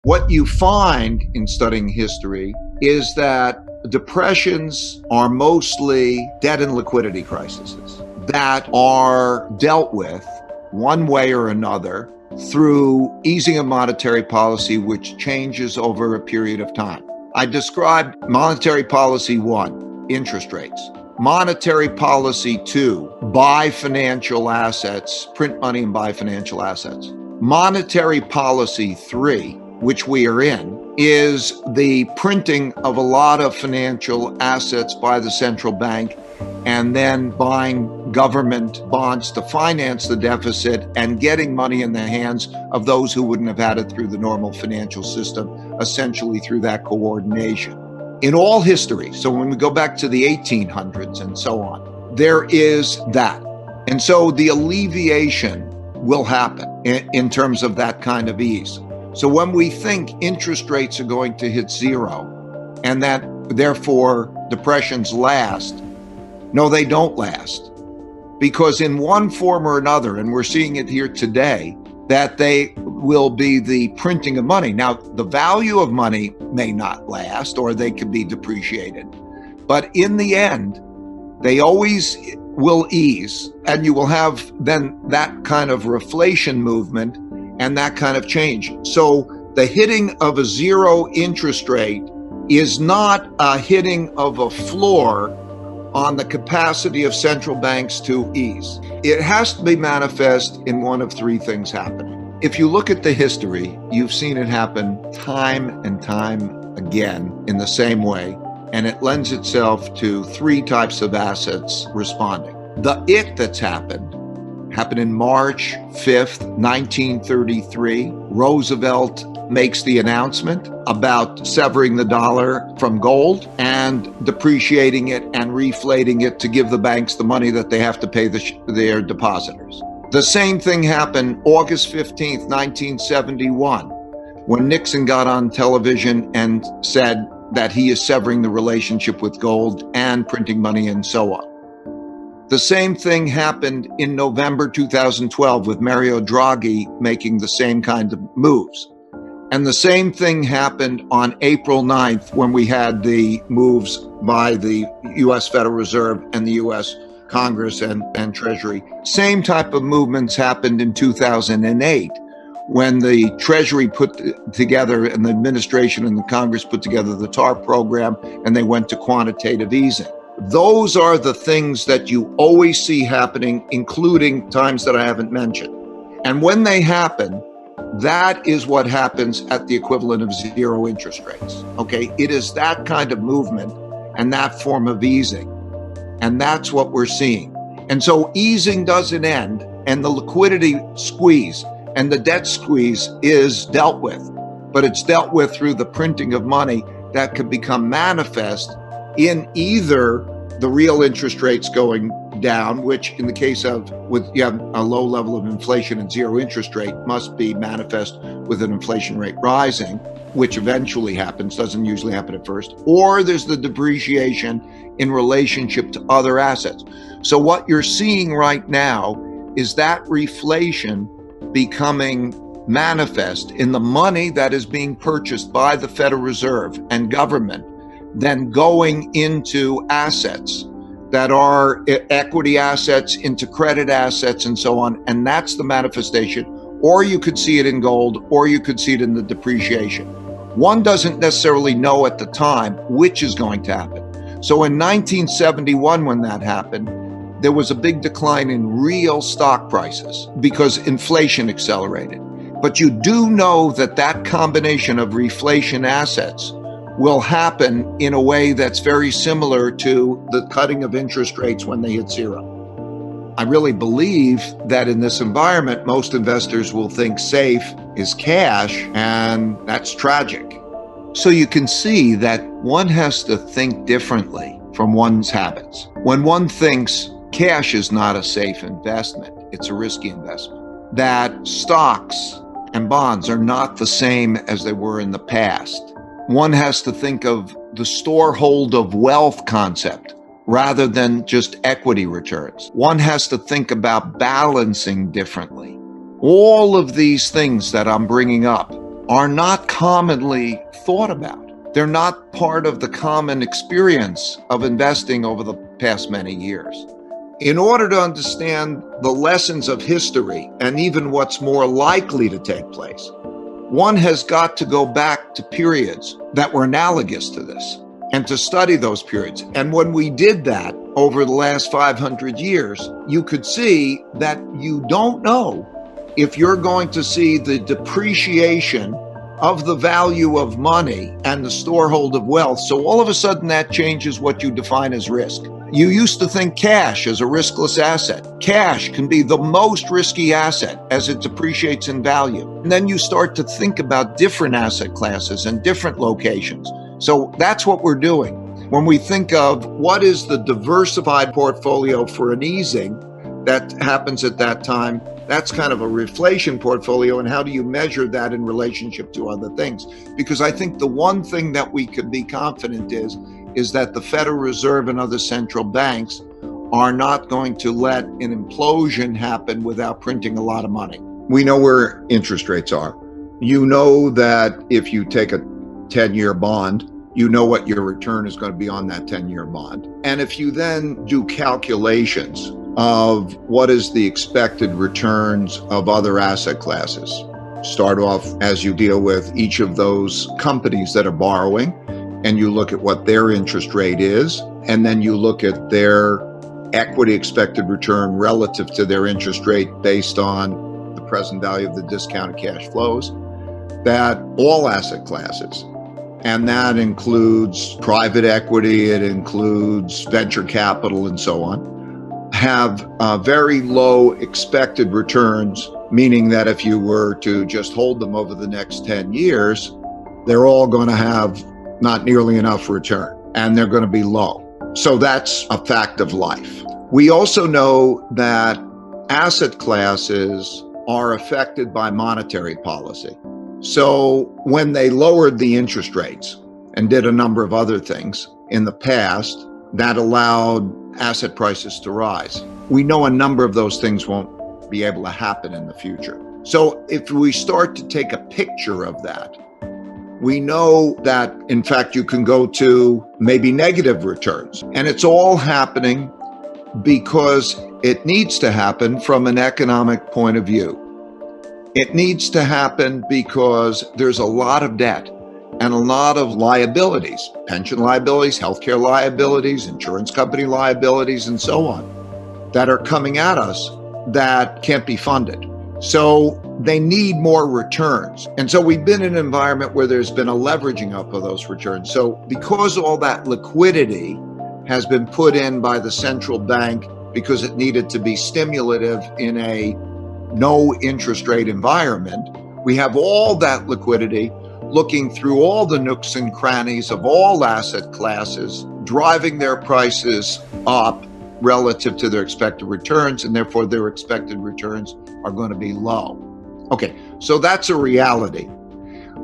What you find in studying history is that depressions are mostly debt and liquidity crises that are dealt with one way or another through easing of monetary policy, which changes over a period of time. I described monetary policy 1, interest rates. Monetary policy 2, buy financial assets, print money and buy financial assets. Monetary policy 3, which we are in, is the printing of a lot of financial assets by the central bank and then buying government bonds to finance the deficit and getting money in the hands of those who wouldn't have had it through the normal financial system, essentially through that coordination. In all history, so when we go back to the 1800s and so on, there is that. And so the alleviation will happen in terms of that kind of ease. So when we think interest rates are going to hit zero and that therefore depressions last, no, they don't last. Because in one form or another, and we're seeing it here today, that they will be the printing of money. Now, the value of money may not last, or they could be depreciated. But in the end, they always will ease, and you will have then that kind of reflation movement and that kind of change. So the hitting of a zero interest rate is not a hitting of a floor on the capacity of central banks to ease. It has to be manifest in one of three things happening. If you look at the history, you've seen it happen time and time again in the same way, and it lends itself to three types of assets responding. The it that's happened in March 5th, 1933. Roosevelt makes the announcement about severing the dollar from gold and depreciating it and reflating it to give the banks the money that they have to pay their depositors. The same thing happened August 15th, 1971, when Nixon got on television and said that he is severing the relationship with gold and printing money and so on. The same thing happened in November 2012 with Mario Draghi making the same kind of moves. And the same thing happened on April 9th when we had the moves by the U.S. Federal Reserve and the U.S. Congress and Treasury. Same type of movements happened in 2008 when the Treasury put together and the administration and the Congress put together the TARP program and they went to quantitative easing. Those are the things that you always see happening, including times that I haven't mentioned. And when they happen, that is what happens at the equivalent of zero interest rates. Okay, it is that kind of movement and that form of easing. And that's what we're seeing. And so easing doesn't end, and the liquidity squeeze and the debt squeeze is dealt with, but it's dealt with through the printing of money that can become manifest in either the real interest rates going down, which in the case of you have a low level of inflation and zero interest rate must be manifest with an inflation rate rising, which eventually happens, doesn't usually happen at first, or there's the depreciation in relationship to other assets. So what you're seeing right now is that reflation becoming manifest in the money that is being purchased by the Federal Reserve and government, then going into assets that are equity assets, into credit assets and so on. And that's the manifestation. Or you could see it in gold, or you could see it in the depreciation. One doesn't necessarily know at the time which is going to happen. So in 1971, when that happened, there was a big decline in real stock prices because inflation accelerated. But you do know that that combination of reflation assets will happen in a way that's very similar to the cutting of interest rates when they hit zero. I really believe that in this environment, most investors will think safe is cash, and that's tragic. So you can see that one has to think differently from one's habits. When one thinks cash is not a safe investment, it's a risky investment, that stocks and bonds are not the same as they were in the past. One has to think of the storehold of wealth concept rather than just equity returns. One has to think about balancing differently. All of these things that I'm bringing up are not commonly thought about. They're not part of the common experience of investing over the past many years. In order to understand the lessons of history and even what's more likely to take place, one has got to go back to periods that were analogous to this and to study those periods. And when we did that over the last 500 years, you could see that you don't know if you're going to see the depreciation of the value of money and the storehold of wealth. So all of a sudden that changes what you define as risk. You used to think cash as a riskless asset. Cash can be the most risky asset as it depreciates in value. And then you start to think about different asset classes and different locations. So that's what we're doing. When we think of what is the diversified portfolio for an easing that happens at that time, that's kind of a reflation portfolio. And how do you measure that in relationship to other things? Because I think the one thing that we could be confident is that the Federal Reserve and other central banks are not going to let an implosion happen without printing a lot of money. We know where interest rates are. You know that if you take a 10-year bond, you know what your return is going to be on that 10-year bond. And if you then do calculations of what is the expected returns of other asset classes, start off as you deal with each of those companies that are borrowing, and you look at what their interest rate is, and then you look at their equity expected return relative to their interest rate based on the present value of the discounted cash flows, that all asset classes, and that includes private equity, it includes venture capital and so on, have very low expected returns, meaning that if you were to just hold them over the next 10 years, they're all going to have not nearly enough return, and they're going to be low. So that's a fact of life. We also know that asset classes are affected by monetary policy. So when they lowered the interest rates and did a number of other things in the past, that allowed asset prices to rise. We know a number of those things won't be able to happen in the future. So if we start to take a picture of that, we know that, in fact, you can go to maybe negative returns. And it's all happening because it needs to happen from an economic point of view. It needs to happen because there's a lot of debt and a lot of liabilities, pension liabilities, healthcare liabilities, insurance company liabilities, and so on, that are coming at us that can't be funded. So they need more returns. And so we've been in an environment where there's been a leveraging up of those returns. So because all that liquidity has been put in by the central bank because it needed to be stimulative in a no interest rate environment, we have all that liquidity looking through all the nooks and crannies of all asset classes, driving their prices up relative to their expected returns, and therefore their expected returns are going to be low. Okay, so that's a reality.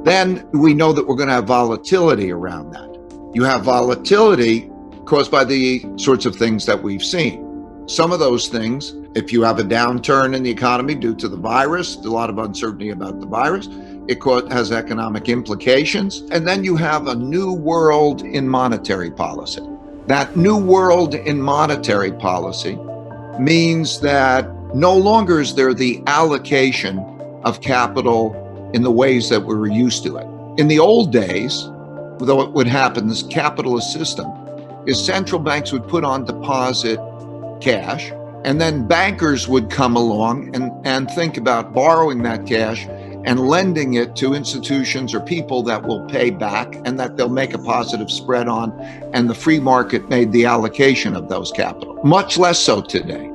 Then we know that we're going to have volatility around that. You have volatility caused by the sorts of things that we've seen. Some of those things, if you have a downturn in the economy due to the virus, a lot of uncertainty about the virus, it has economic implications. And then you have a new world in monetary policy. That new world in monetary policy means that no longer is there the allocation of capital in the ways that we were used to it. In the old days, though it would happen, this capitalist system is central banks would put on deposit cash, and then bankers would come along and think about borrowing that cash and lending it to institutions or people that will pay back and that they'll make a positive spread on, and the free market made the allocation of those capital. Much less so today.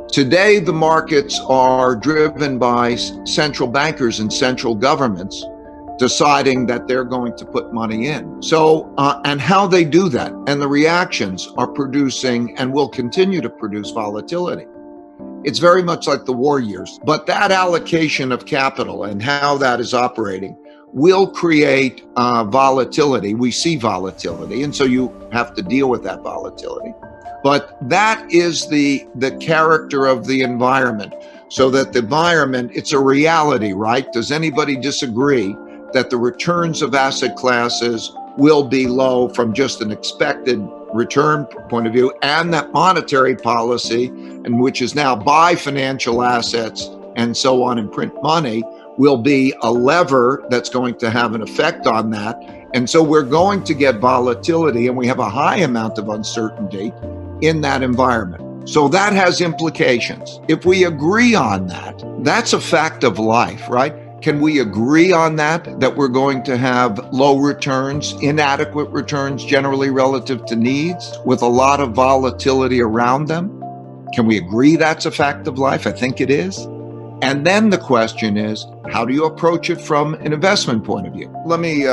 Today, the markets are driven by central bankers and central governments deciding that they're going to put money in. So, and how they do that and the reactions are producing and will continue to produce volatility. It's very much like the war years, but that allocation of capital and how that is operating will create volatility. We see volatility, and so you have to deal with that volatility. But that is the character of the environment, so that the environment, it's a reality, right? Does anybody disagree that the returns of asset classes will be low from just an expected return point of view, and that monetary policy, and which is now buy financial assets and so on and print money, will be a lever that's going to have an effect on that. And so we're going to get volatility, and we have a high amount of uncertainty in that environment. So that has implications. If we agree on that, that's a fact of life, right? Can we agree on that we're going to have low returns, inadequate returns generally relative to needs, with a lot of volatility around them? Can we agree that's a fact of life? I think it is. And then the question is, how do you approach it from an investment point of view? Let me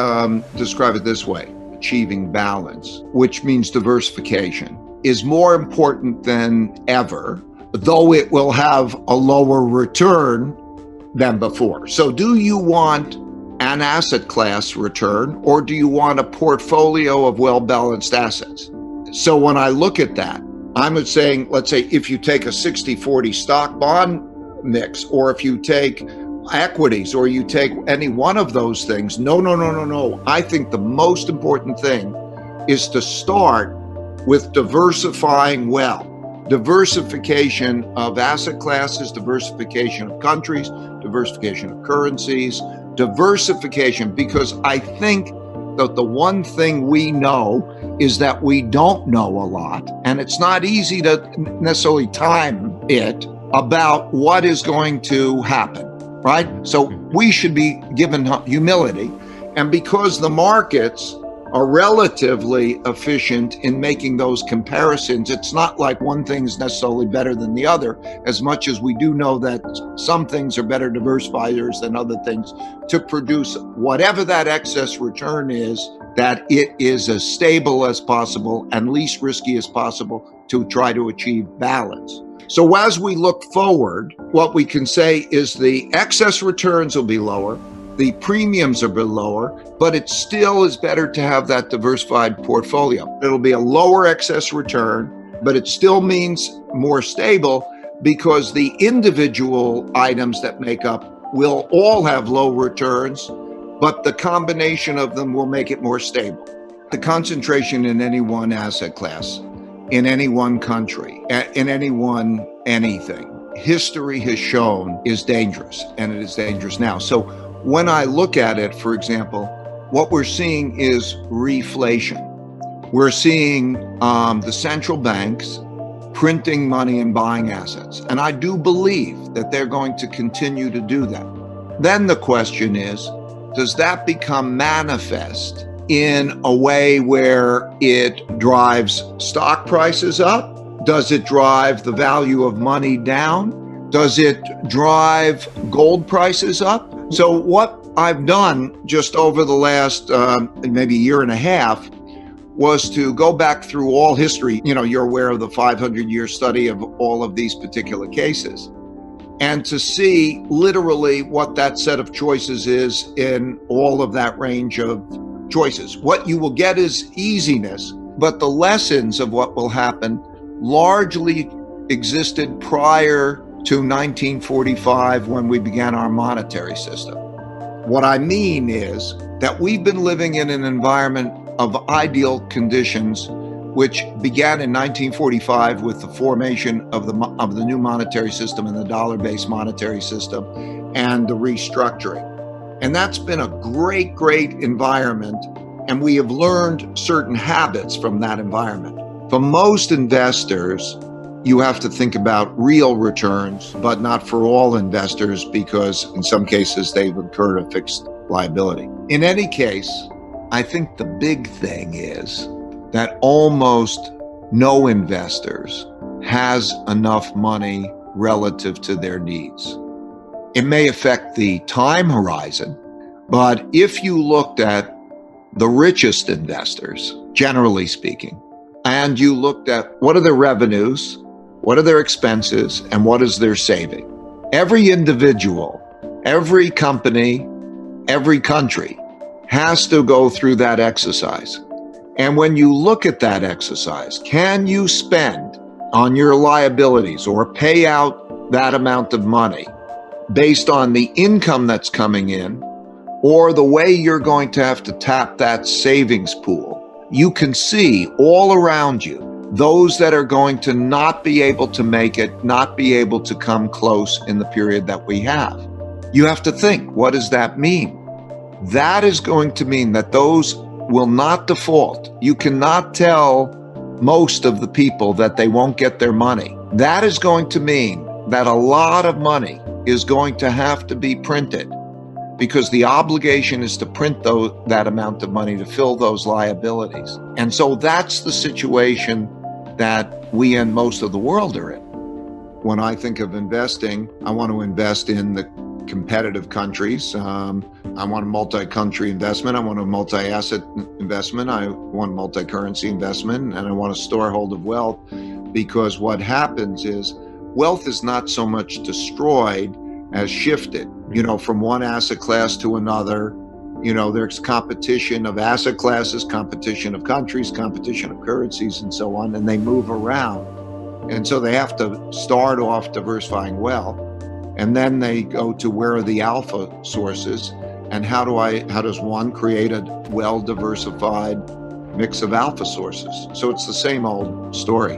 describe it this way. Achieving balance, which means diversification, is more important than ever, though it will have a lower return than before. So do you want an asset class return, or do you want a portfolio of well-balanced assets? So when I look at that, I'm saying, let's say if you take a 60-40 stock bond mix, or if you take equities, or you take any one of those things, no. I think the most important thing is to start with diversifying well. Diversification of asset classes, diversification of countries, diversification of currencies, diversification, because I think that the one thing we know is that we don't know a lot, and it's not easy to necessarily time it about what is going to happen, right? So we should be given humility, and because the markets are relatively efficient in making those comparisons, it's not like one thing is necessarily better than the other, as much as we do know that some things are better diversifiers than other things to produce whatever that excess return is, that it is as stable as possible and least risky as possible to try to achieve balance. So as we look forward, what we can say is the excess returns will be lower, the premiums are a bit lower, but it still is better to have that diversified portfolio. It'll be a lower excess return, but it still means more stable, because the individual items that make up will all have low returns, but the combination of them will make it more stable. The concentration in any one asset class, in any one country, in any one anything, history has shown is dangerous, and it is dangerous now. So when I look at it, for example, what we're seeing is reflation. We're seeing the central banks printing money and buying assets. And I do believe that they're going to continue to do that. Then the question is, does that become manifest in a way where it drives stock prices up? Does it drive the value of money down? Does it drive gold prices up? So what I've done just over the last maybe year and a half was to go back through all history. You know, you're aware of the 500-year study of all of these particular cases, and to see literally what that set of choices is in all of that range of choices. What you will get is easiness, but the lessons of what will happen largely existed prior to 1945, when we began our monetary system. What I mean is that we've been living in an environment of ideal conditions, which began in 1945 with the formation of the new monetary system and the dollar-based monetary system and the restructuring. And that's been a great, great environment, and we have learned certain habits from that environment. For most investors, you have to think about real returns, but not for all investors, because in some cases they've incurred a fixed liability. In any case, I think the big thing is that almost no investors has enough money relative to their needs. It may affect the time horizon, but if you looked at the richest investors, generally speaking, and you looked at what are their revenues, what are their expenses, and what is their saving? Every individual, every company, every country has to go through that exercise. And when you look at that exercise, can you spend on your liabilities or pay out that amount of money based on the income that's coming in, or the way you're going to have to tap that savings pool, you can see all around you those that are going to not be able to make it, not be able to come close in the period that we have. You have to think, what does that mean? That is going to mean that those will not default. You cannot tell most of the people that they won't get their money. That is going to mean that a lot of money is going to have to be printed, because the obligation is to print that amount of money to fill those liabilities. And so that's the situation that we and most of the world are in. When I think of investing, I want to invest in the competitive countries. I want a multi-country investment. I want a multi-asset investment. I want multi-currency investment, and I want a storehold of wealth, because what happens is wealth is not so much destroyed as shifted, from one asset class to another. There's competition of asset classes, competition of countries, competition of currencies, and so on, and they move around. And so they have to start off diversifying wealth, and then they go to where are the alpha sources, and how does one create a well-diversified mix of alpha sources? So it's the same old story.